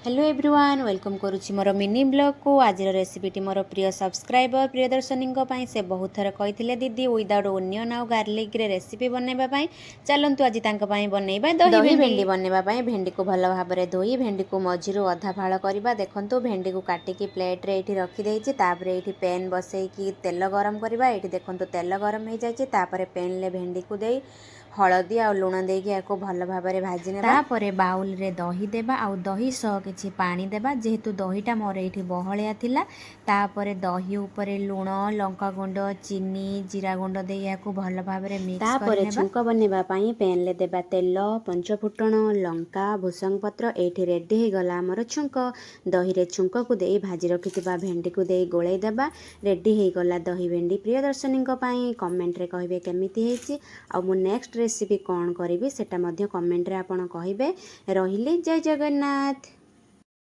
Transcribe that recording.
Hello everyone welcome करुच्ची मोर mini blog को आज रेसिपीटी मोर प्रिय सब्सक्राइबर प्रियदर्शनी से बहुत थर कही दीदी विदाउट ओनियन आउ गार्लिक रे रेसिपी बनवाई चलतु आज बनइबा दही भेंडी बनवाई भेंडी को भल भाव में धोई भेंडी को मझिरू अधा फाड़ करवा देखु भेंडी को काटिकी प्लेट रे ये रखिदेची ये पेन बसैकी तेल गरम करवा ये देखो तेल गरम हो जाए पेन ले भेंडी को दे हलदी आ लुण देकी भल भाव में भाजी ने बाउल रे दही देबा आ दही सह किछि पानी देबा जेहेतु दहीटा मोर ये बहलिया थिला तापरे दही उपरे लुण लंका गुंड चीनी जीरा गुंड दे याकू भल भाव में मिक्स करनेबा छुंक बनवा पई पैन ले देबा तेल पंचफुटण लंका भूसंग पत्र एठी रेडी हे गला हमर छुंक दही रे छुंक को देई भाजी रखिथिबा भेंडी को देई गोळै देबा रेडी हे गला दही भेंडी प्रियदर्शनी पई कमेंट रे कहबे केमिति हेछि आ मु नेक्स्ट रेसिपी कौन करी सेटा मध्य कमेंट रे आपण कहबे रहिले जय जगन्नाथ।